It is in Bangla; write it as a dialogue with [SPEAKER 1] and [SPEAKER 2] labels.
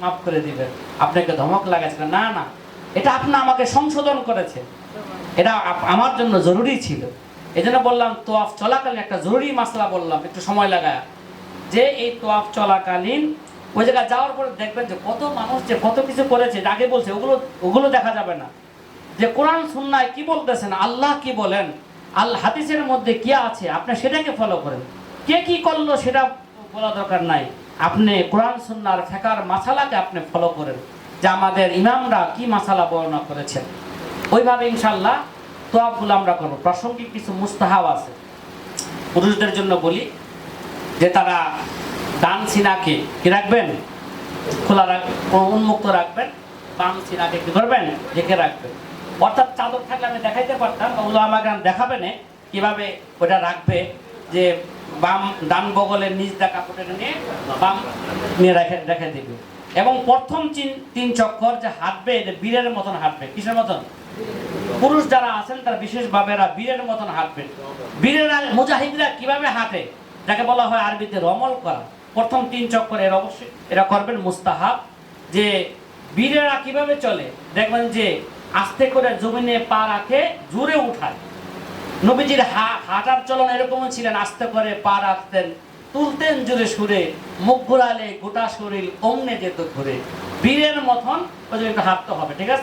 [SPEAKER 1] মাফ করে দিবেন, আপনাকে ধমক লাগাচ্ছিল না, না এটা আপনি আমাকে সংশোধন করেছে, এটা আমার জন্য জরুরি ছিল। এই জন্য বললাম তোয়াফ চলাকালীন একটা জরুরি মাসলা বললাম, একটু সময় লাগায়, যে এই তোয়াফ চলাকালীন ওই জায়গায় যাওয়ার পরে দেখবেন যে কত মানুষ যে কত কিছু করেছে, আগে বলছে ওগুলো দেখা যাবে না, যে কোরআন সুন্নায় কি বলতেছেন, আল্লাহ কি বলেন, আল্লাহ হাদিসের মধ্যে কি আছে, আপনি সেটাকে ফলো করেন। কে কি করলো সেটা বলা দরকার নাই, আপনি কোরআন সুন্নাহর ফিকহের মাসালাকে আপনি ফলো করেন, যে আমাদের ইমামরা কি মাসালা বর্ণনা করেছেন, ওইভাবে ইনশাআল্লাহ তোয়াফগুলো আমরা করব। প্রাসঙ্গিক কিছু মুস্তাহাব আছে। পুরুষদের জন্য বলি যে তারা ডান সিনাকে কি রাখবেন, খোলা উন্মুক্ত রাখবেন, বাম সিনাকে কি করবেন, ঢেকে রাখবেন। অর্থাৎ চাদর থাকলে আমি দেখাইতে পারতাম, ওগুলো আমাকে দেখাবে না কিভাবে ওটা রাখবে, যে বাম ডান বগলের নিচ দা কাপড়টা নিয়ে বাম নিয়ে রেখে দিবে, এবং প্রথম তিন চক্কর যে হাঁটবে এটা বীরের মতন হাঁটবে। কিসের মতন? পুরুষ যারা আছেন তারা বিশেষভাবে এরা বীরের মতন হাঁটবেন। বীরেরা মুজাহিদরা কিভাবে হাঁটে, যাকে বলা হয় আরবিতে রমল করা, প্রথম 3 চক্কর এর অবশ্যই এরা করবেন মুস্তাহাব। যে বীরেরা কিভাবে চলে দেখবেন যে আস্তে করে জমিনে পা রাখে, জোরে উঠায়। নবীজির হাঁটার চলন এরকমও ছিলেন, আস্তে করে পা রাখতেন, তুলতেন জোরে সুরে, মুখ ঘুরালে গোটা শরীর অমনে যেত ঘুরে। বীরের মতন ওই জন্য হাঁটতে হবে, ঠিক আছে।